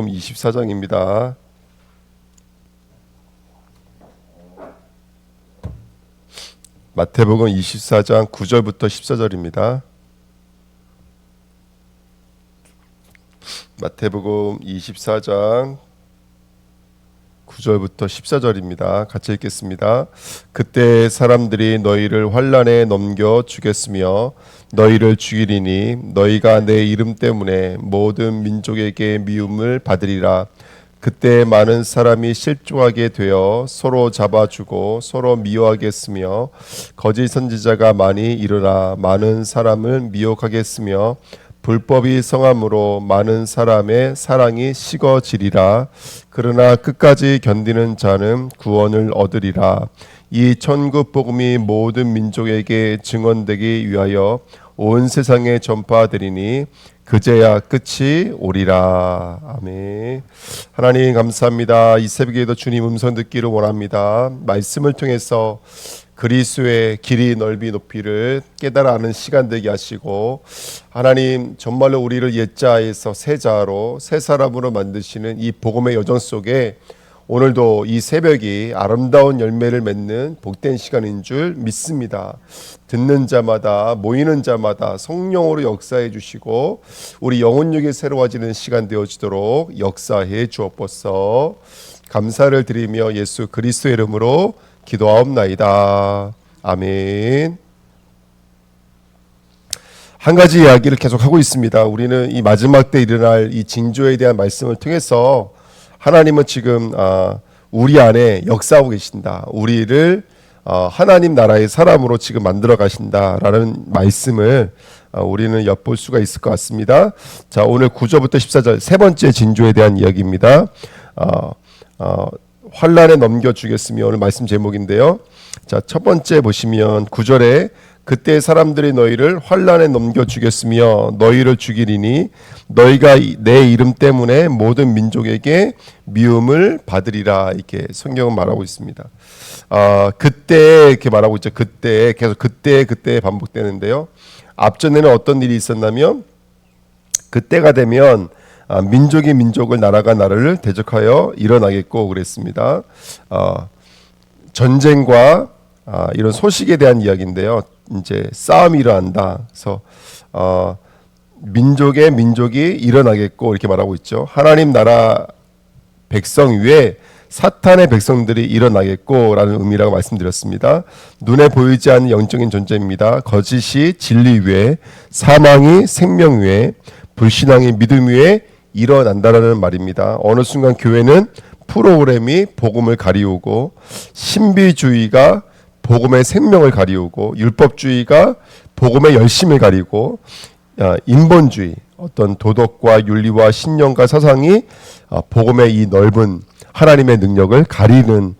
24장입니다. 마태복음 24장 9절부터 14절입니다. 마태복음 24장 9절부터 14절입니다. 같이 읽겠습니다. 그때 사람들이 너희를 환난에 넘겨 주겠으며 너희를 죽이리니 너희가 내 이름 때문에 모든 민족에게 미움을 받으리라. 그때 많은 사람이 실족하게 되어 서로 잡아주고 서로 미워하겠으며 거짓 선지자가 많이 일어나 많은 사람을 미혹하겠으며 불법이 성함으로 많은 사람의 사랑이 식어지리라. 그러나 끝까지 견디는 자는 구원을 얻으리라. 이 천국 복음이 모든 민족에게 증언되기 위하여 온 세상에 전파되리니 그제야 끝이 오리라. 아멘. 하나님 감사합니다. 이 새벽에도 주님 음성 듣기를 원합니다. 말씀을 통해서 그리스도의 길이 넓이 높이를 깨달아 아는 시간 되게 하시고, 하나님 정말로 우리를 옛자에서 새자로 새 사람으로 만드시는 이 복음의 여정 속에 오늘도 이 새벽이 아름다운 열매를 맺는 복된 시간인 줄 믿습니다. 듣는 자마다 모이는 자마다 성령으로 역사해 주시고 우리 영혼력이 새로워지는 시간 되어지도록 역사해 주옵소서. 감사를 드리며 예수 그리스도의 이름으로 기도하옵나이다. 아멘. 한 가지 이야기를 계속 하고 있습니다. 우리는 이 마지막 때 일어날 이 징조에 대한 말씀을 통해서 하나님은 지금 우리 안에 역사하고 계신다. 우리를 하나님 나라의 사람으로 지금 만들어 가신다라는 말씀을 우리는 엿볼 수가 있을 것 같습니다. 자, 오늘 9절부터 14절 세 번째 징조에 대한 이야기입니다. 환난에 넘겨주겠으며 오늘 말씀 제목인데요. 자, 첫 번째 보시면 9절에 그때 사람들이 너희를 환난에 넘겨주겠으며 너희를 죽이리니 너희가 내 이름 때문에 모든 민족에게 미움을 받으리라. 이렇게 성경은 말하고 있습니다. 그때 이렇게 말하고 있죠. 그때 계속 그때 반복되는데요. 앞전에는 어떤 일이 있었냐면 그때가 되면 민족이 민족을 나라가 나라를 대적하여 일어나겠고 그랬습니다. 전쟁과 이런 소식에 대한 이야기인데요. 이제 싸움이 일어난다. 그래서 민족이 일어나겠고 이렇게 말하고 있죠. 하나님 나라 백성 위에 사탄의 백성들이 일어나겠고라는 의미라고 말씀드렸습니다. 눈에 보이지 않는 영적인 존재입니다. 거짓이 진리 위에, 사망이 생명 위에, 불신앙이 믿음 위에 일어난다라는 말입니다. 어느 순간 교회는 프로그램이 복음을 가리우고, 신비주의가 복음의 생명을 가리우고, 율법주의가 복음의 열심을 가리고, 인본주의, 어떤 도덕과 윤리와 신념과 사상이 복음의 이 넓은 하나님의 능력을 가리는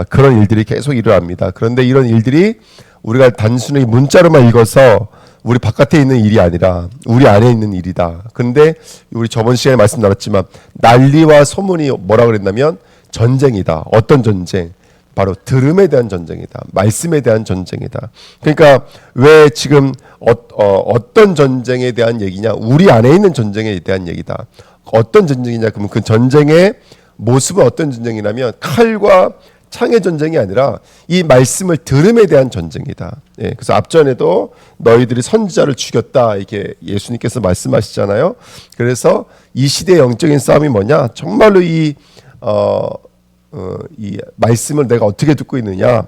그런 일들이 계속 일어납니다. 그런데 이런 일들이 우리가 단순히 문자로만 읽어서 우리 바깥에 있는 일이 아니라 우리 안에 있는 일이다. 그런데 우리 저번 시간에 말씀 나눴지만 난리와 소문이 뭐라 그랬냐면 전쟁이다. 어떤 전쟁? 바로 들음에 대한 전쟁이다. 말씀에 대한 전쟁이다. 그러니까 왜 지금 어떤 전쟁에 대한 얘기냐? 우리 안에 있는 전쟁에 대한 얘기다. 어떤 전쟁이냐? 그러면 그 전쟁의 모습은 어떤 전쟁이냐면 칼과 창의 전쟁이 아니라 이 말씀을 들음에 대한 전쟁이다. 예, 그래서 앞전에도 너희들이 선지자를 죽였다 이렇게 예수님께서 말씀하시잖아요. 그래서 이 시대의 영적인 싸움이 뭐냐? 정말로 이 말씀을 내가 어떻게 듣고 있느냐,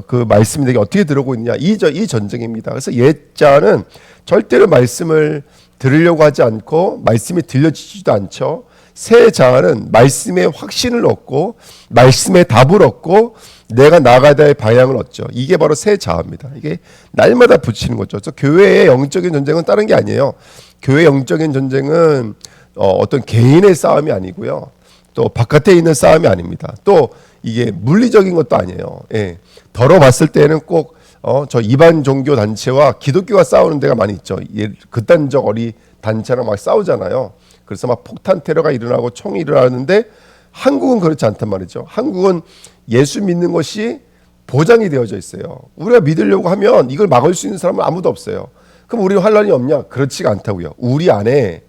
그 말씀이 내게 어떻게 들어오고 있느냐, 이 전쟁입니다. 그래서 옛자는 절대로 말씀을 들으려고 하지 않고 말씀이 들려지지도 않죠. 새 자는 말씀의 확신을 얻고 말씀의 답을 얻고 내가 나아가야 될 방향을 얻죠. 이게 바로 새 자입니다. 이게 날마다 붙이는 거죠. 그래서 교회의 영적인 전쟁은 다른 게 아니에요. 교회의 영적인 전쟁은 어떤 개인의 싸움이 아니고요. 또 바깥에 있는 싸움이 아닙니다. 또 이게 물리적인 것도 아니에요. 예. 덜어 봤을 때는 꼭 저 이반 종교 단체와 기독교가 싸우는 데가 많이 있죠. 극단적 어리 단체랑 막 싸우잖아요. 그래서 막 폭탄 테러가 일어나고 총이 일어나는데 한국은 그렇지 않단 말이죠. 한국은 예수 믿는 것이 보장이 되어져 있어요. 우리가 믿으려고 하면 이걸 막을 수 있는 사람은 아무도 없어요. 그럼 우리 환란이 없냐? 그렇지가 않다고요. 우리 안에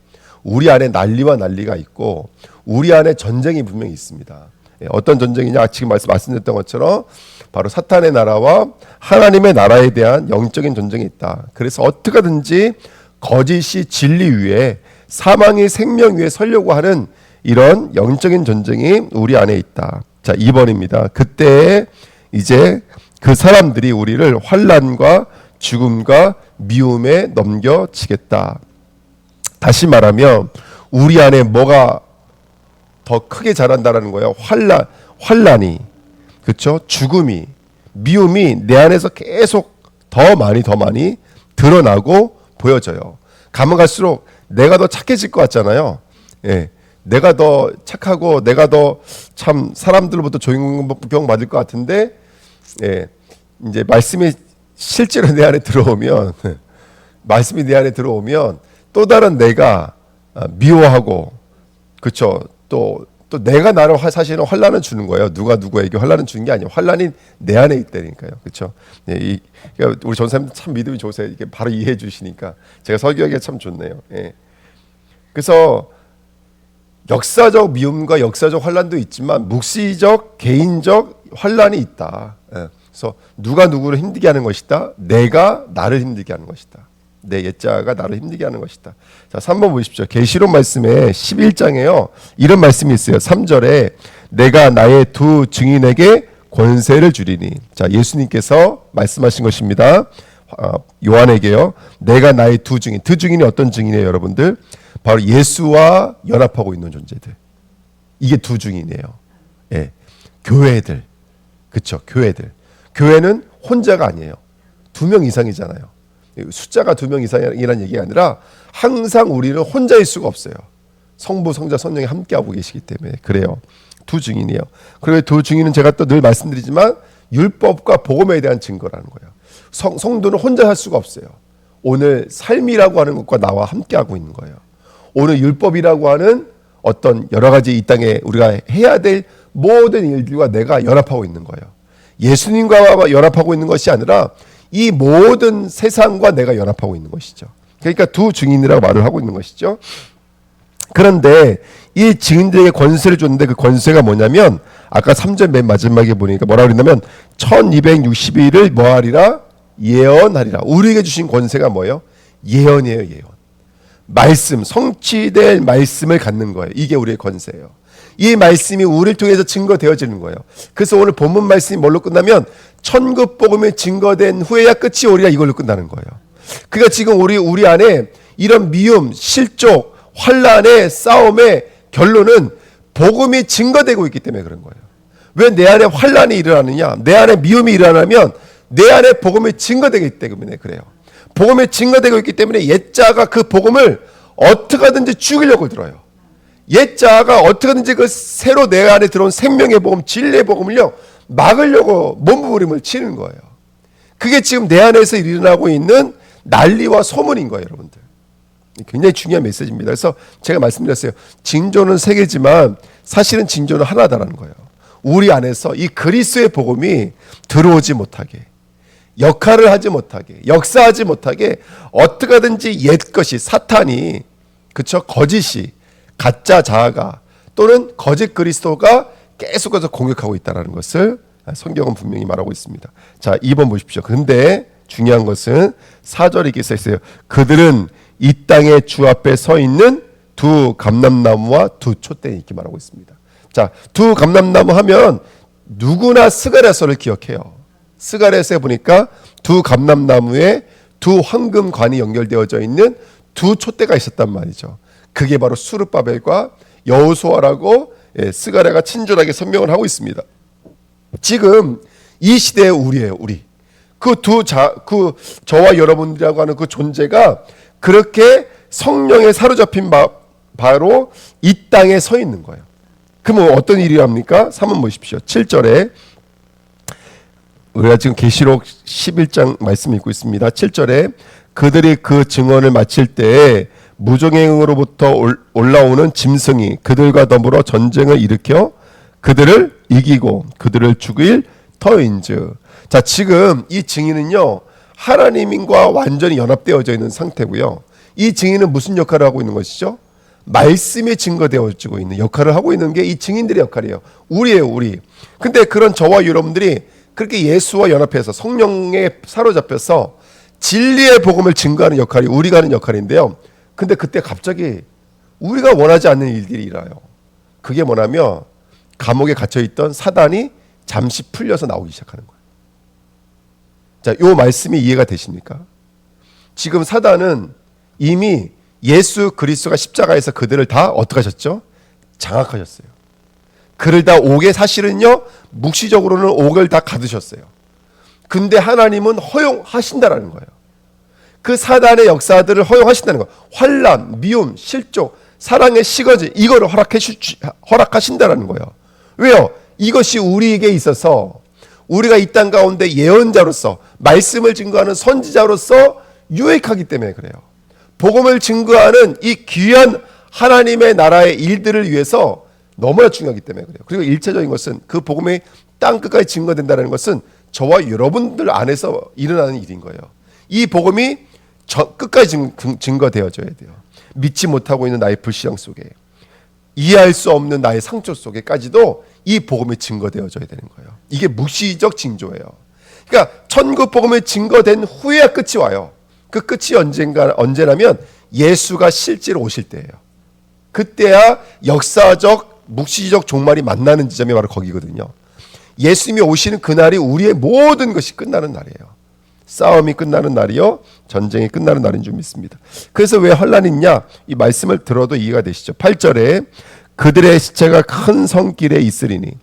우리 안에 난리가 있고 우리 안에 전쟁이 분명히 있습니다. 어떤 전쟁이냐? 지금 말씀드렸던 것처럼 바로 사탄의 나라와 하나님의 나라에 대한 영적인 전쟁이 있다. 그래서 어떻게든지 거짓이 진리 위에, 사망이 생명 위에 서려고 하는 이런 영적인 전쟁이 우리 안에 있다. 자, 2번입니다. 그때 이제 그 사람들이 우리를 환난과 죽음과 미움에 넘겨치겠다. 다시 말하면 우리 안에 뭐가 더 크게 자란다라는 거예요. 환난이, 그렇죠? 죽음이, 미움이 내 안에서 계속 더 많이 드러나고 보여져요. 가면 갈수록 내가 더 착해질 것 같잖아요. 예, 내가 더 착하고 내가 더 참 사람들로부터 존경 받을 것 같은데, 예, 이제 말씀이 실제로 내 안에 들어오면 말씀이 내 안에 들어오면 또 다른 내가 미워하고, 그렇죠? 또 내가 나를 사실은 환난을 주는 거예요. 누가 누구에게 환난을 주는 게 아니에요. 환난이 내 안에 있다니까요. 그렇죠? 예, 그러니까 우리 전사님 참 믿음이 좋으세요. 이게 바로 이해해 주시니까 제가 설교하기가 참 좋네요. 예. 그래서 역사적 미움과 역사적 환난도 있지만 묵시적 개인적 환난이 있다. 예. 그래서 누가 누구를 힘들게 하는 것이다. 내가 나를 힘들게 하는 것이다. 내 옛자가 나를 힘들게 하는 것이다. 자, 3번 보십시오. 계시록 말씀에 11장에요. 이런 말씀이 있어요. 3절에 내가 나의 두 증인에게 권세를 주리니. 자, 예수님께서 말씀하신 것입니다. 요한에게요. 내가 나의 두 증인이 어떤 증인이에요, 여러분들? 바로 예수와 연합하고 있는 존재들. 이게 두 증인이에요. 예. 교회들. 그렇죠? 교회들. 교회는 혼자가 아니에요. 2명 이상이잖아요. 숫자가 2명 이상이라는 얘기가 아니라 항상 우리는 혼자일 수가 없어요. 성부, 성자, 성령이 함께하고 계시기 때문에 그래요. 두 증인이에요. 그리고 두 증인은 제가 또 늘 말씀드리지만 율법과 복음에 대한 증거라는 거예요. 성도는 혼자 할 수가 없어요. 오늘 삶이라고 하는 것과 나와 함께하고 있는 거예요. 오늘 율법이라고 하는 어떤 여러 가지 이 땅에 우리가 해야 될 모든 일들과 내가 연합하고 있는 거예요. 예수님과 연합하고 있는 것이 아니라 이 모든 세상과 내가 연합하고 있는 것이죠. 그러니까 두 증인이라고 말을 하고 있는 것이죠. 그런데 이 증인들에게 권세를 줬는데 그 권세가 뭐냐면 아까 3절 맨 마지막에 보니까 뭐라고 그랬냐면 1260일을 뭐하리라? 예언하리라. 우리에게 주신 권세가 뭐예요? 예언이에요. 예언. 말씀, 성취될 말씀을 갖는 거예요. 이게 우리의 권세예요. 이 말씀이 우리를 통해서 증거되어지는 거예요. 그래서 오늘 본문 말씀이 뭘로 끝나면 천국 복음이 증거된 후에야 끝이 오리라, 이걸로 끝나는 거예요. 그러니까 지금 우리 안에 이런 미움, 실족, 환난의 싸움의 결론은 복음이 증거되고 있기 때문에 그런 거예요. 왜 내 안에 환난이 일어나느냐? 내 안에 미움이 일어나면 내 안에 복음이 증거되기 때문에 그래요. 복음이 증거되고 있기 때문에 옛자가 그 복음을 어떻게 하든지 죽이려고 들어요. 옛자가 어떻게든지 그 새로 내 안에 들어온 생명의 복음, 진리의 복음을요 막으려고 몸부림을 치는 거예요. 그게 지금 내 안에서 일어나고 있는 난리와 소문인 거예요, 여러분들. 굉장히 중요한 메시지입니다. 그래서 제가 말씀드렸어요. 징조는 세 개지만 사실은 징조는 하나다라는 거예요. 우리 안에서 이 그리스도의 복음이 들어오지 못하게, 역할을 하지 못하게, 역사하지 못하게 어떻게 하든지 옛것이 사탄이, 그렇죠? 거짓이, 가짜 자아가 또는 거짓 그리스도가 계속해서 공격하고 있다는 것을 성경은 분명히 말하고 있습니다. 자, 2번 보십시오. 그런데 중요한 것은 4절에 이렇게 써 있어요. 그들은 이 땅의 주 앞에 서 있는 두 감람나무와 두 촛대, 이렇게 말하고 있습니다. 자, 두 감람나무 하면 누구나 스가랴서를 기억해요. 스가랴서에 보니까 두 감람나무에 두 황금관이 연결되어져 있는 두 촛대가 있었단 말이죠. 그게 바로 수르바벨과 여호수아라고 스가랴가 친절하게 설명을 하고 있습니다. 지금 이 시대의 우리예요, 우리. 저와 여러분들이라고 하는 그 존재가 그렇게 성령에 사로잡힌 바로 이 땅에 서 있는 거예요. 그러면 어떤 일이 합니까? 3번 보십시오. 7절에 우리가 지금 계시록 11장 말씀 읽고 있습니다. 7절에 그들이 그 증언을 마칠 때에 무정행으로부터 올라오는 짐승이 그들과 더불어 전쟁을 일으켜 그들을 이기고 그들을 죽일 터인즉. 자, 지금 이 증인은요 하나님과 완전히 연합되어져 있는 상태고요. 이 증인은 무슨 역할을 하고 있는 것이죠? 말씀이 증거되어지고 있는 역할을 하고 있는 게 이 증인들의 역할이에요. 우리예요, 우리. 근데 그런 저와 여러분들이 그렇게 예수와 연합해서 성령에 사로잡혀서 진리의 복음을 증거하는 역할이 우리가 하는 역할인데요. 근데 그때 갑자기 우리가 원하지 않는 일들이 일어나요. 그게 뭐냐면 감옥에 갇혀있던 사단이 잠시 풀려서 나오기 시작하는 거예요. 자, 요 말씀이 이해가 되십니까? 지금 사단은 이미 예수 그리스도가 십자가에서 그들을 다 어떻게 하셨죠? 장악하셨어요. 그를 다 옥에 사실은요 묵시적으로는 옥을 다 가두셨어요. 근데 하나님은 허용하신다라는 거예요. 그 사단의 역사들을 허용하신다는 거예요. 환난, 미움, 실족, 사랑의 시거지 이거를 허락하신다라는 거예요. 왜요? 이것이 우리에게 있어서 우리가 이 땅 가운데 예언자로서 말씀을 증거하는 선지자로서 유익하기 때문에 그래요. 복음을 증거하는 이 귀한 하나님의 나라의 일들을 위해서 너무나 중요하기 때문에 그래요. 그리고 일차적인 것은 그 복음이 땅 끝까지 증거된다는 것은 저와 여러분들 안에서 일어나는 일인 거예요. 이 복음이 끝까지 증거되어져야 돼요. 믿지 못하고 있는 나의 불신앙 속에, 이해할 수 없는 나의 상처 속에까지도 이 복음이 증거되어져야 되는 거예요. 이게 묵시적 징조예요. 그러니까 천국 복음이 증거된 후에야 끝이 와요. 그 끝이 언제냐면 예수가 실제로 오실 때예요. 그때야 역사적 묵시적 종말이 만나는 지점이 바로 거기거든요. 예수님이 오시는 그날이 우리의 모든 것이 끝나는 날이에요. 싸움이 끝나는 날이요, 전쟁이 끝나는 날인 줄 믿습니다. 그래서 왜 환난이 있냐? 이 말씀을 들어도 이해가 되시죠? 8절에 그들의 시체가 큰 성길에 있으리니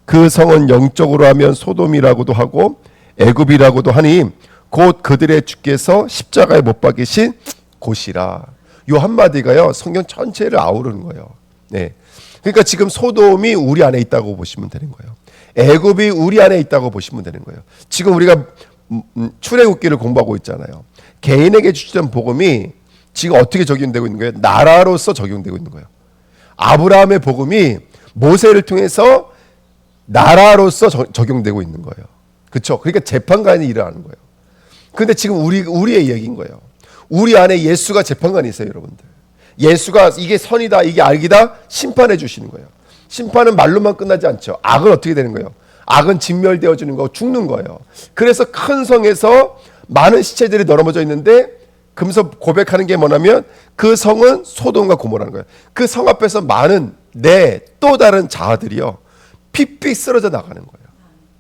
그 성은 영적으로 하면 소돔이라고도 하고 애굽이라고도 하니 곧 그들의 주께서 십자가에 못 박히신 곳이라. 요 한마디가요 성경 전체를 아우르는 거예요. 네. 그러니까 지금 소돔이 우리 안에 있다고 보시면 되는 거예요. 애굽이 우리 안에 있다고 보시면 되는 거예요. 지금 우리가 출애굽기를 공부하고 있잖아요. 개인에게 주시던 복음이 지금 어떻게 적용되고 있는 거예요? 나라로서 적용되고 있는 거예요. 아브라함의 복음이 모세를 통해서 나라로서 적용되고 있는 거예요. 그렇죠? 그러니까 재판관이 일어나는 거예요. 근데 지금 우리의 얘기인 거예요. 우리 안에 예수가 재판관이 있어요, 여러분들. 예수가 이게 선이다, 이게 악이다 심판해 주시는 거예요. 심판은 말로만 끝나지 않죠. 악은 어떻게 되는 거예요? 악은 진멸되어지는 거고 죽는 거예요. 그래서 큰 성에서 많은 시체들이 넘어져 있는데 금서 고백하는 게 뭐냐면 그 성은 소돔과 고모라는 거예요. 그 성 앞에서 많은 또 다른 자아들이요 픽픽 쓰러져 나가는 거예요.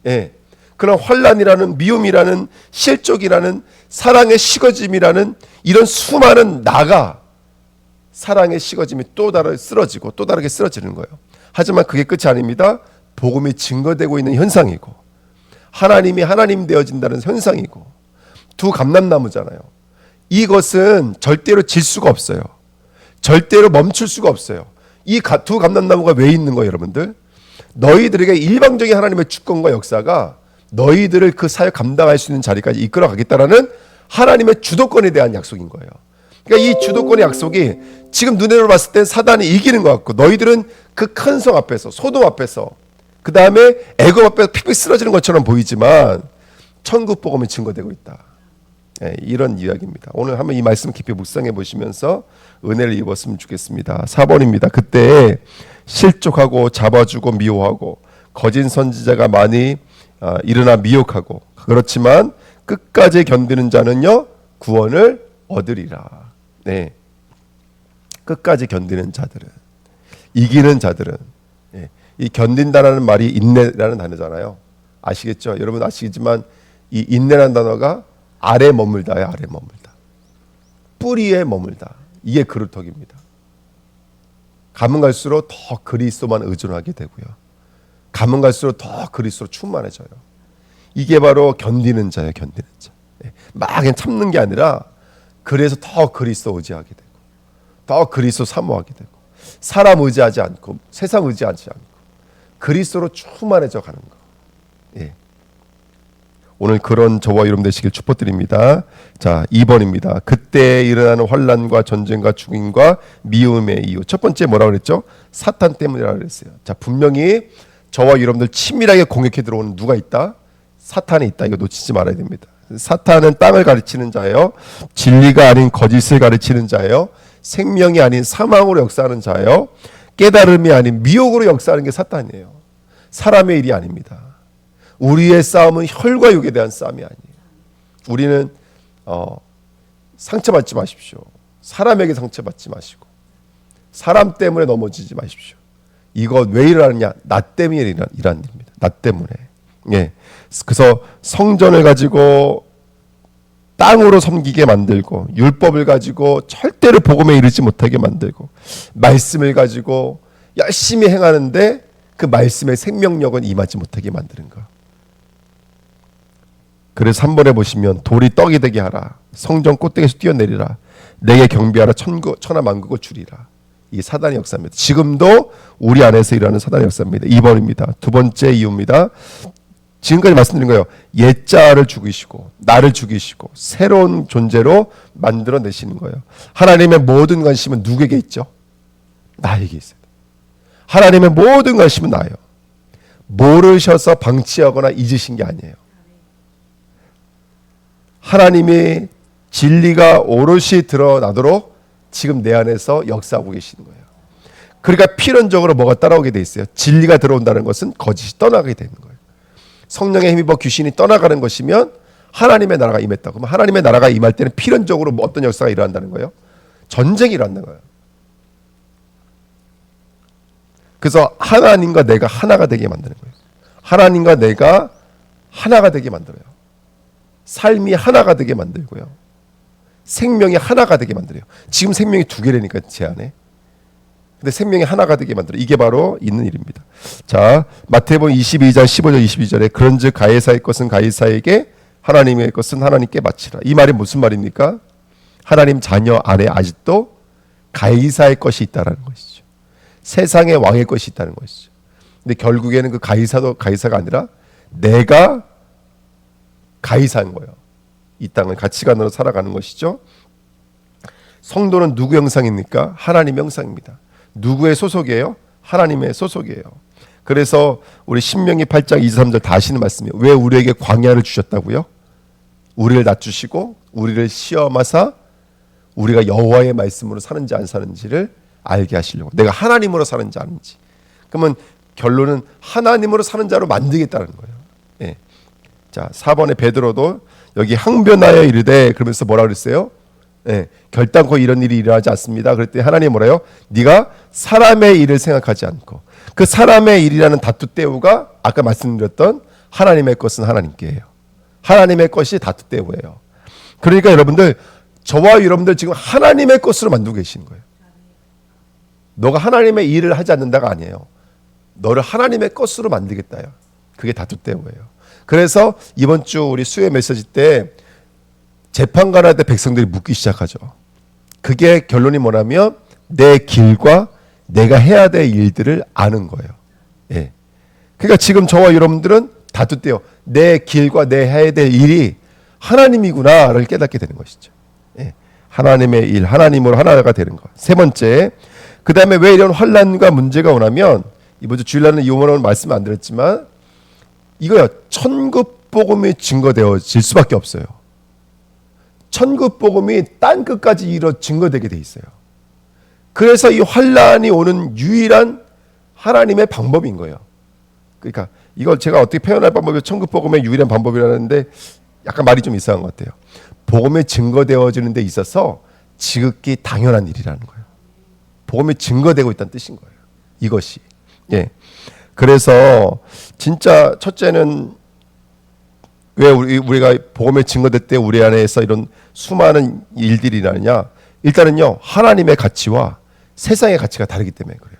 예. 그런 환난이라는 미움이라는 실족이라는 사랑의 식어짐이라는 이런 수많은 나가 사랑의 식어짐이 또 다르게 쓰러지고 또 다르게 쓰러지는 거예요. 하지만 그게 끝이 아닙니다. 복음이 증거되고 있는 현상이고 하나님이 하나님 되어진다는 현상이고 두 감람나무잖아요. 이것은 절대로 질 수가 없어요. 절대로 멈출 수가 없어요. 이 두 감람나무가 왜 있는 거예요, 여러분들? 너희들에게 일방적인 하나님의 주권과 역사가 너희들을 그 사역 감당할 수 있는 자리까지 이끌어 가겠다라는 하나님의 주도권에 대한 약속인 거예요. 그러니까 이 주도권의 약속이 지금 눈으로 봤을 땐 사단이 이기는 것 같고 너희들은 그 큰 성 앞에서 소돔 앞에서 그 다음에 애굽 앞에서 픽픽 쓰러지는 것처럼 보이지만 천국 복음이 증거되고 있다. 네, 이런 이야기입니다. 오늘 한번 이 말씀 깊이 묵상해 보시면서 은혜를 입었으면 좋겠습니다. 4번입니다. 그때 실족하고 잡아주고 미워하고 거짓 선지자가 많이 일어나 미혹하고 그렇지만 끝까지 견디는 자는요 구원을 얻으리라. 네, 끝까지 견디는 자들은, 이기는 자들은, 네. 이 견딘다라는 말이 인내라는 단어잖아요. 아시겠죠? 여러분 아시겠지만 이 인내라는 단어가 아래 머물다예요. 아래 머물다. 뿌리에 머물다. 이게 그루터기입니다. 가면 갈수록 더 그리스도만 의존하게 되고요. 가면 갈수록 더 그리스도로 충만해져요. 이게 바로 견디는 자예요. 견디는 자. 네. 막 그냥 참는 게 아니라 그래서 더 그리스도 의지하게 되고 더 그리스도 사모하게 되고 사람 의지하지 않고 세상 의지하지 않고 그리스도로 충만해져 가는 거. 예. 오늘 그런 저와 여러분 되시길 축복드립니다. 자, 2번입니다. 그때 일어나는 환난과 전쟁과 죽임과 미움의 이유. 첫 번째 뭐라고 그랬죠? 사탄 때문이라고 그랬어요. 자, 분명히 저와 여러분들 치밀하게 공격해 들어오는 누가 있다? 사탄이 있다. 이거 놓치지 말아야 됩니다. 사탄은 땅을 가르치는 자예요. 진리가 아닌 거짓을 가르치는 자예요. 생명이 아닌 사망으로 역사하는 자예요. 깨달음이 아닌 미혹으로 역사하는 게 사탄이에요. 사람의 일이 아닙니다. 우리의 싸움은 혈과 육에 대한 싸움이 아니에요. 우리는 상처받지 마십시오. 사람에게 상처받지 마시고 사람 때문에 넘어지지 마십시오. 이거 왜 일어나느냐? 나 때문에 일어나는 일입니다. 나 때문에. 예. 그래서 성전을 가지고 땅으로 섬기게 만들고 율법을 가지고 절대로 복음에 이르지 못하게 만들고 말씀을 가지고 열심히 행하는데 그 말씀의 생명력은 임하지 못하게 만드는 거. 그래서 3번에 보시면 돌이 떡이 되게 하라. 성전 꼭대기에서 뛰어내리라. 내게 경배하라. 천하 만국을 주리라. 이 사단의 역사입니다. 지금도 우리 안에서 일어나는 사단의 역사입니다. 2번입니다. 두 번째 이유입니다. 지금까지 말씀드린 거예요. 옛자를 죽이시고 나를 죽이시고 새로운 존재로 만들어내시는 거예요. 하나님의 모든 관심은 누구에게 있죠? 나에게 있어요. 하나님의 모든 관심은 나예요. 모르셔서 방치하거나 잊으신 게 아니에요. 하나님이 진리가 오롯이 드러나도록 지금 내 안에서 역사하고 계시는 거예요. 그러니까 필연적으로 뭐가 따라오게 돼 있어요. 진리가 들어온다는 것은 거짓이 떠나게 되는 거예요. 성령에 힘입어 귀신이 떠나가는 것이면 하나님의 나라가 임했다고. 그럼 하나님의 나라가 임할 때는 필연적으로 뭐 어떤 역사가 일어난다는 거예요? 전쟁이 일어난다는 거예요. 그래서 하나님과 내가 하나가 되게 만드는 거예요. 하나님과 내가 하나가 되게 만들어요. 삶이 하나가 되게 만들고요. 생명이 하나가 되게 만들어요. 지금 생명이 두 개라니까 제 안에. 근데 생명이 하나가 되게 만들어요. 이게 바로 있는 일입니다. 자, 마태복음 22장 15절 22절에 그런즉 가이사의 것은 가이사에게 하나님의 것은 하나님께 바치라. 이 말이 무슨 말입니까? 하나님 자녀 안에 아직도 가이사의 것이 있다라는 것이죠. 세상의 왕의 것이 있다는 것이죠. 근데 결국에는 그 가이사도 가이사가 아니라 내가 가이사인 거예요. 이 땅을 가치관으로 살아가는 것이죠. 성도는 누구 형상입니까? 하나님의 형상입니다. 누구의 소속이에요? 하나님의 소속이에요. 그래서 우리 신명기 8장 23절 다 하시는 말씀이에요. 왜 우리에게 광야를 주셨다고요? 우리를 낮추시고 우리를 시험하사 우리가 여호와의 말씀으로 사는지 안 사는지를 알게 하시려고. 내가 하나님으로 사는지 아닌지. 그러면 결론은 하나님으로 사는 자로 만들겠다는 거예요. 예. 자, 4번에 베드로도 여기 항변하여 이르되 그러면서 뭐라 그랬어요? 예, 결단코 이런 일이 일어나지 않습니다. 그랬더니 하나님 뭐래요? 네가 사람의 일을 생각하지 않고 그 사람의 일이라는 다투대우가 아까 말씀드렸던 하나님의 것은 하나님께 해요. 하나님의 것이 다투대우예요. 그러니까 여러분들 저와 여러분들 지금 하나님의 것으로 만들고 계시는 거예요. 너가 하나님의 일을 하지 않는다가 아니에요. 너를 하나님의 것으로 만들겠다요. 그게 다투대우예요. 그래서 이번 주 우리 수요 메시지 때 재판관 할 때 백성들이 묻기 시작하죠. 그게 결론이 뭐냐면 내 길과 내가 해야 될 일들을 아는 거예요. 예. 그러니까 지금 저와 여러분들은 다투대요. 내 길과 내 해야 될 일이 하나님이구나를 깨닫게 되는 것이죠. 예. 하나님의 일, 하나님으로 하나가 되는 것. 세 번째, 그 다음에 왜 이런 환난과 문제가 오냐면 이번 주 주일날은 이용어는 말씀 안 드렸지만 이거요. 천국 복음이 증거되어질 수밖에 없어요. 천국 복음이 땅 끝까지 증거되게 돼 있어요. 그래서 이 환란이 오는 유일한 하나님의 방법인 거예요. 그러니까 이걸 제가 어떻게 표현할 방법이 천국 복음의 유일한 방법이라는데 약간 말이 좀 이상한 것 같아요. 복음이 증거되어지는 데 있어서 지극히 당연한 일이라는 거예요. 복음이 증거되고 있다는 뜻인 거예요. 이것이. 예. 그래서 진짜 첫째는 왜 우리가 복음에 증거될 때 우리 안에서 이런 수많은 일들이 나느냐? 일단은요, 하나님의 가치와 세상의 가치가 다르기 때문에 그래요.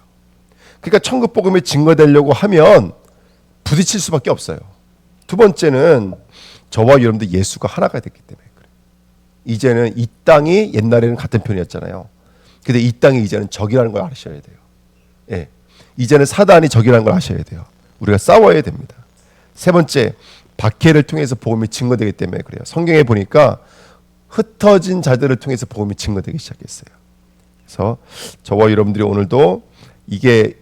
그러니까 천국 복음이 증거되려고 하면 부딪힐 수밖에 없어요. 두 번째는 저와 여러분들 예수가 하나가 됐기 때문에 그래요. 이제는 이 땅이 옛날에는 같은 편이었잖아요. 근데 이 땅이 이제는 적이라는 걸 아셔야 돼요. 예. 이제는 사단이 적이라는 걸 아셔야 돼요. 우리가 싸워야 됩니다. 세 번째, 박해를 통해서 복음이 증거되기 때문에 그래요. 성경에 보니까 흩어진 자들을 통해서 복음이 증거되기 시작했어요. 그래서 저와 여러분들이 오늘도 이게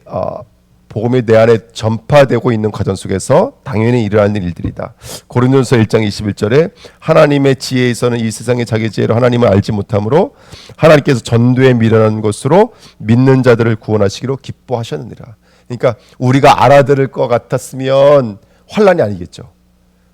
복음이 내 안에 전파되고 있는 과정 속에서 당연히 일어나는 일들이다. 고린도전서 1장 21절에 하나님의 지혜에서는 이 세상의 자기 지혜로 하나님을 알지 못하므로 하나님께서 전도에 미련한 것으로 믿는 자들을 구원하시기로 기뻐하셨느니라. 그러니까 우리가 알아들을 것 같았으면 환난이 아니겠죠.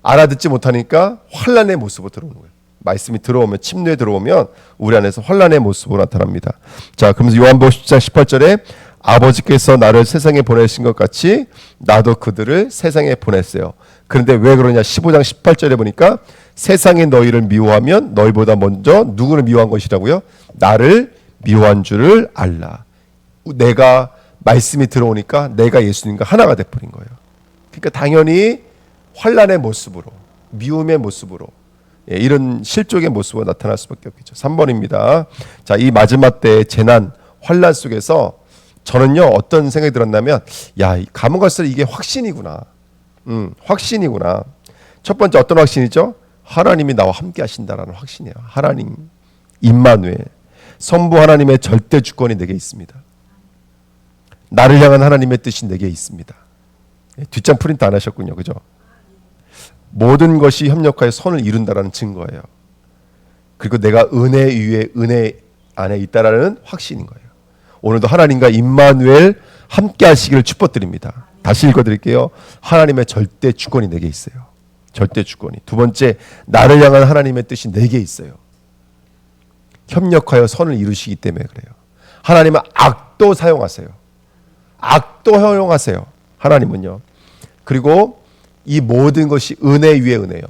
알아듣지 못하니까 환난의 모습으로 들어오는 거예요. 말씀이 들어오면, 침례에 들어오면 우리 안에서 환난의 모습으로 나타납니다. 자, 그러면서 요한복음 10장 18절에 아버지께서 나를 세상에 보내신 것 같이 나도 그들을 세상에 보냈어요. 그런데 왜 그러냐? 15장 18절에 보니까 세상이 너희를 미워하면 너희보다 먼저 누구를 미워한 것이라고요? 나를 미워한 줄을 알라. 내가 말씀이 들어오니까 내가 예수님과 하나가 돼버린 거예요. 그러니까 당연히 환난의 모습으로, 미움의 모습으로, 이런 실족의 모습으로 나타날 수밖에 없겠죠. 3번입니다. 자, 이 마지막 때의 재난, 환난 속에서 저는요 어떤 생각이 들었냐면, 야, 가면 갈수록 이게 확신이구나. 확신이구나. 첫 번째 어떤 확신이죠? 하나님이 나와 함께 하신다라는 확신이에요. 하나님, 임마누엘, 성부 하나님의 절대 주권이 내게 있습니다. 나를 향한 하나님의 뜻이 내게 있습니다. 뒷장 프린트 안 하셨군요. 그죠? 모든 것이 협력하여 선을 이룬다라는 증거예요. 그리고 내가 은혜 위에 은혜 안에 있다라는 확신인 거예요. 오늘도 하나님과 임마누엘 함께 하시기를 축복드립니다. 다시 읽어드릴게요. 하나님의 절대 주권이 내게 있어요. 절대 주권이. 두 번째, 나를 향한 하나님의 뜻이 내게 있어요. 협력하여 선을 이루시기 때문에 그래요. 하나님은 악도 사용하세요. 악도 허용하세요. 하나님은요. 그리고 이 모든 것이 은혜 위에 은혜요.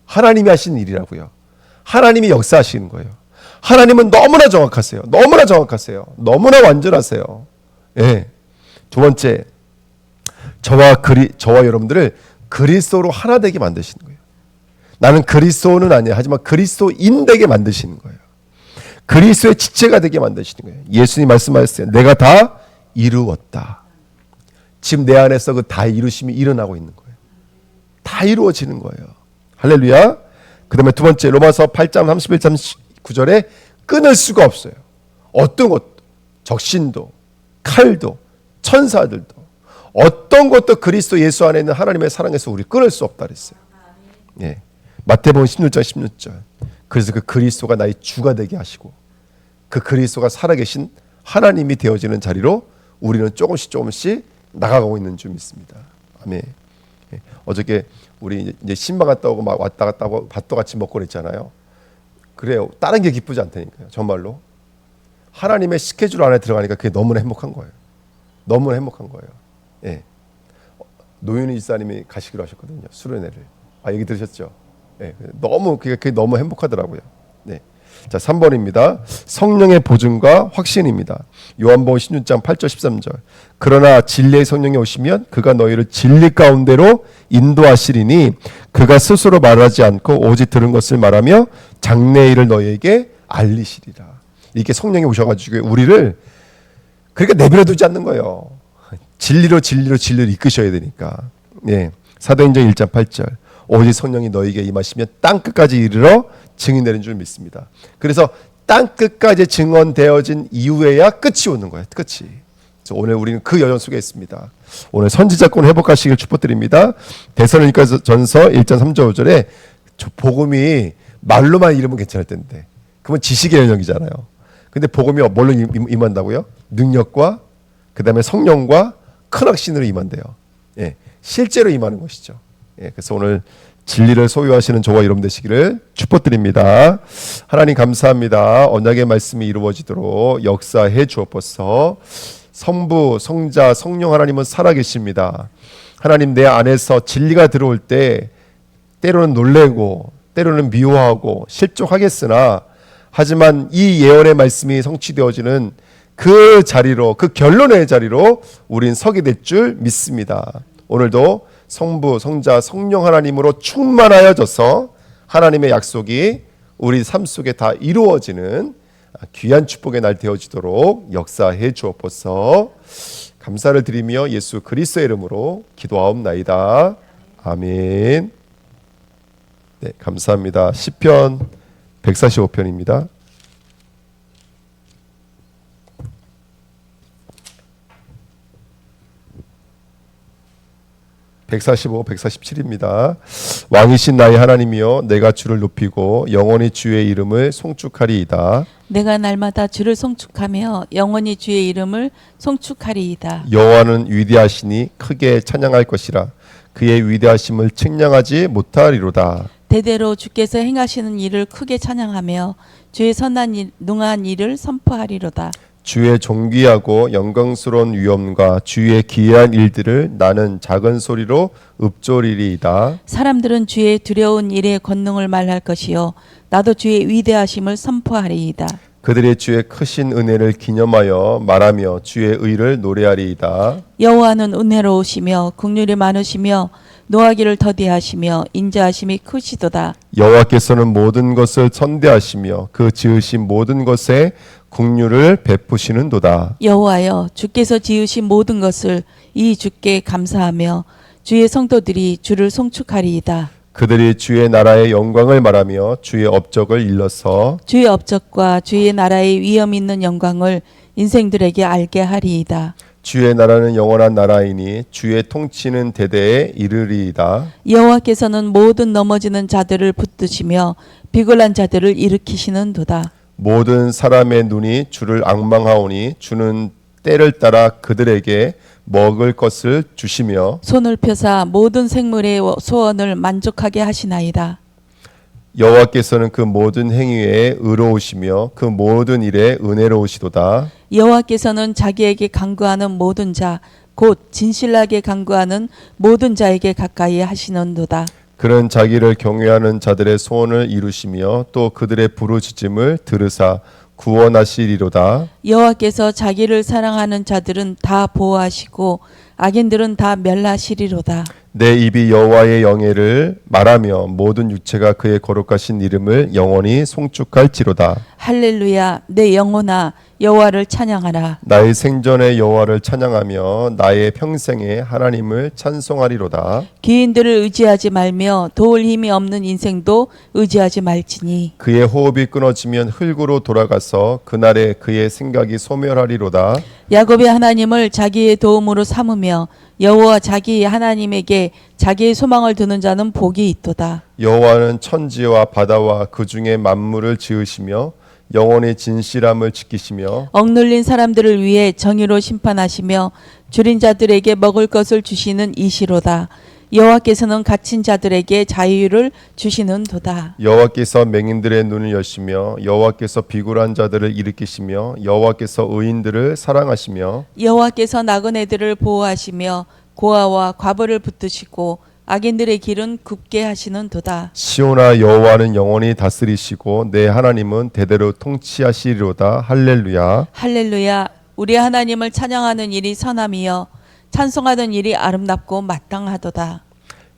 하나님이 하시는 일이라고요. 하나님이 역사하시는 거예요. 하나님은 너무나 정확하세요. 너무나 정확하세요. 너무나 완전하세요. 예. 두 번째, 저와 여러분들을 그리스도로 하나 되게 만드시는 거예요. 나는 그리스도는 아니야. 하지만 그리스도인 되게 만드시는 거예요. 그리스도의 지체가 되게 만드시는 거예요. 예수님 말씀하셨어요. 내가 다 이루었다. 지금 내 안에서 그 다 이루심이 일어나고 있는 거예요. 다 이루어지는 거예요. 할렐루야. 그 다음에 두 번째, 로마서 8장 31, 39절에 끊을 수가 없어요. 어떤 것도, 적신도, 칼도, 천사들도, 어떤 것도 그리스도 예수 안에 있는 하나님의 사랑에서 우리 끊을 수 없다 그랬어요. 예. 마태복음 16장 16절. 그래서 그 그리스도가 나의 주가 되게 하시고 그 그리스도가 살아계신 하나님이 되어지는 자리로 우리는 조금씩 나가고 있는 줄 믿습니다. 아멘. 예. 어저께 우리 이제 신방 갔다 오고 막 왔다 갔다 하고 밥도 같이 먹고 그랬잖아요. 그래요. 다른 게 기쁘지 않다니까요. 정말로. 하나님의 스케줄 안에 들어가니까 그게 너무나 행복한 거예요. 너무나 행복한 거예요. 예. 노윤희 집사님이 가시기로 하셨거든요. 수련회를. 얘기 들으셨죠? 예. 너무 그게 너무 행복하더라고요. 네. 자, 3번입니다. 성령의 보증과 확신입니다. 요한복음 16장 8절 13절. 그러나 진리의 성령이 오시면 그가 너희를 진리 가운데로 인도하시리니 그가 스스로 말하지 않고 오직 들은 것을 말하며 장래 일을 너희에게 알리시리라. 이렇게 성령이 오셔가지고 우리를 그러니까 내버려두지 않는 거예요. 진리로 이끄셔야 되니까. 예. 사도행전 1장 8절. 오직 성령이 너희에게 임하시면 땅 끝까지 이르러 증인되는 줄 믿습니다. 그래서 땅 끝까지 증언되어진 이후에야 끝이 오는 거예요. 끝이. 그래서 오늘 우리는 그 여정 속에 있습니다. 오늘 선지자권 회복하시길 축복드립니다. 데살로니가전서 1장 3절 5절에 복음이 말로만 이르면 괜찮을 텐데 그건 지식의 영역이잖아요. 근데 복음이 뭘로 임한다고요? 능력과 그 다음에 성령과 큰 확신으로 임한대요. 예, 실제로 임하는 것이죠. 예, 그래서 오늘 진리를 소유하시는 저와 여러분 되시기를 축복드립니다. 하나님 감사합니다. 언약의 말씀이 이루어지도록 역사해 주옵소서. 성부, 성자, 성령 하나님은 살아계십니다. 하나님 내 안에서 진리가 들어올 때 때로는 놀래고 때로는 미워하고 실족하겠으나 하지만 이 예언의 말씀이 성취되어지는 그 자리로 그 결론의 자리로 우린 서게 될 줄 믿습니다. 오늘도 성부, 성자, 성령 하나님으로 충만하여져서 하나님의 약속이 우리 삶 속에 다 이루어지는 귀한 축복의 날 되어지도록 역사해 주옵소서. 감사를 드리며 예수 그리스도의 이름으로 기도하옵나이다. 아멘. 네, 감사합니다. 시편 145편입니다. 145, 147입니다. 왕이신 나의 하나님이여 내가 주를 높이고 영원히 주의 이름을 송축하리이다. 내가 날마다 주를 송축하며 영원히 주의 이름을 송축하리이다. 여호와는 위대하시니 크게 찬양할 것이라. 그의 위대하심을 측량하지 못하리로다. 대대로 주께서 행하시는 일을 크게 찬양하며 주의 선한 일, 능한 일을 선포하리로다. 주의 존귀하고 영광스러운 위엄과 주의 기이한 일들을 나는 작은 소리로 읊조리리이다. 사람들은 주의 두려운 일의 권능을 말할 것이요 나도 주의 위대하심을 선포하리이다. 그들이 주의 크신 은혜를 기념하여 말하며 주의 의를 노래하리이다. 여호와는 은혜로우시며 긍휼이 많으시며 노하기를 더디하시며 인자하심이 크시도다. 여호와께서는 모든 것을 선대하시며 그 지으신 모든 것에 긍휼을 베푸시는도다. 여호와여 주께서 지으신 모든 것을 이 주께 감사하며 주의 성도들이 주를 송축하리이다. 그들이 주의 나라의 영광을 말하며 주의 업적을 일러서 주의 업적과 주의 나라의 위엄 있는 영광을 인생들에게 알게 하리이다. 주의 나라는 영원한 나라이니 주의 통치는 대대에 이르리이다. 여호와께서는 모든 넘어지는 자들을 붙드시며 비굴한 자들을 일으키시는도다. 모든 사람의 눈이 주를 앙망하오니 주는 때를 따라 그들에게 먹을 것을 주시며 손을 펴사 모든 생물의 소원을 만족하게 하시나이다. 여호와께서는 그 모든 행위에 의로우시며 그 모든 일에 은혜로우시도다. 여호와께서는 자기에게 간구하는 모든 자 곧 진실하게 간구하는 모든 자에게 가까이 하시는도다. 그는 자기를 경외하는 자들의 소원을 이루시며 또 그들의 부르짖음을 들으사 구원하시리로다. 여호와께서 자기를 사랑하는 자들은 다 보호하시고 악인들은 다 멸하시리로다. 내 입이 여호와의 영예를 말하며 모든 육체가 그의 거룩하신 이름을 영원히 송축할지로다. 할렐루야 내 영혼아 여호와를 찬양하라. 나의 생전에 여호와를 찬양하며 나의 평생에 하나님을 찬송하리로다. 귀인들을 의지하지 말며 도울 힘이 없는 인생도 의지하지 말지니 그의 호흡이 끊어지면 흙으로 돌아가서 그날에 그의 생각이 소멸하리로다. 야곱의 하나님을 자기의 도움으로 삼으며 여호와 자기 하나님에게 자기의 소망을 두는 자는 복이 있도다. 여호와는 천지와 바다와 그 중에 만물을 지으시며 영원히 진실함을 지키시며 억눌린 사람들을 위해 정의로 심판하시며 줄인 자들에게 먹을 것을 주시는 이시로다. 여호와께서는 갇힌 자들에게 자유를 주시는도다. 여호와께서 맹인들의 눈을 여시며 여호와께서 비굴한 자들을 일으키시며 여호와께서 의인들을 사랑하시며 여호와께서 나그네들을 보호하시며 고아와 과부를 붙드시고 악인들의 길은 굽게 하시는도다. 시온아 여호와는 영원히 다스리시고 내 하나님은 대대로 통치하시리로다. 할렐루야. 할렐루야 우리 하나님을 찬양하는 일이 선함이여 찬송하던 일이 아름답고 마땅하도다.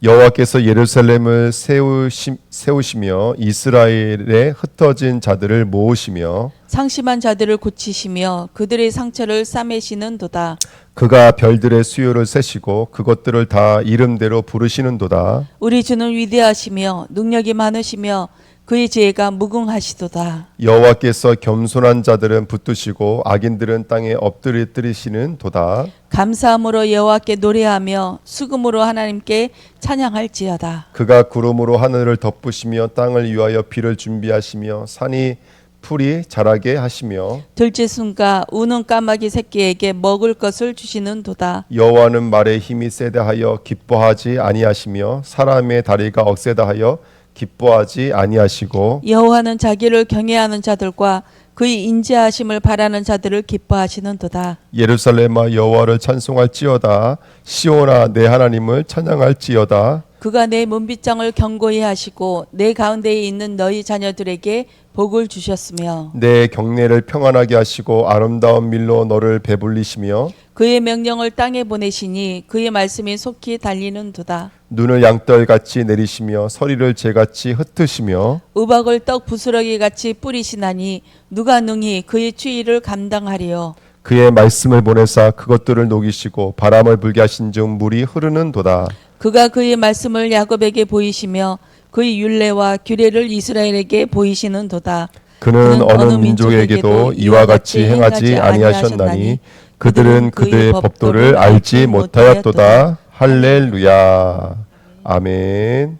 여호와께서 예루살렘을 세우시며 이스라엘에 흩어진 자들을 모으시며 상심한 자들을 고치시며 그들의 상처를 싸매시는도다. 그가 별들의 수요를 세시고 그것들을 다 이름대로 부르시는도다. 우리 주는 위대하시며 능력이 많으시며 그의 지혜가 무궁하시도다. 여호와께서 겸손한 자들은 붙드시고 악인들은 땅에 엎드리시는도다. 감사함으로 여호와께 노래하며 수금으로 하나님께 찬양할지어다. 그가 구름으로 하늘을 덮으시며 땅을 위하여 비를 준비하시며 산이 풀이 자라게 하시며 들짐승과 우는 까마귀 새끼에게 먹을 것을 주시는도다. 여호와는 말에 힘이 세다 하여 기뻐하지 아니하시며 사람의 다리가 억세다 하여 기뻐하지 아니하시고 여호와는 자기를 경외하는 자들과 그의 인자하심을 바라는 자들을 기뻐하시는도다. 예루살렘아 여호와를 찬송할지어다. 시온아 내 하나님을 찬양할지어다. 그가 내 문빗장을 견고히 하시고 내 가운데에 있는 너희 자녀들에게 복을 주셨으며 내 경내를 평안하게 하시고 아름다운 밀로 너를 배불리시며 그의 명령을 땅에 보내시니 그의 말씀이 속히 달리는도다. 눈을 양떨같이 내리시며 서리를 재같이 흩으시며 우박을 떡 부스러기 같이 뿌리시나니 누가 능히 그의 추위를 감당하리요. 그의 말씀을 보내사 그것들을 녹이시고 바람을 불게 하신즉 물이 흐르는도다. 그가 그의 말씀을 야곱에게 보이시며 그의 율례와 규례를 이스라엘에게 보이시는도다. 그는 어느 민족에게도 이와 같이 행하지 아니하셨나니 그들은 그의 법도를 알지 못하였도다. 할렐루야. 아멘.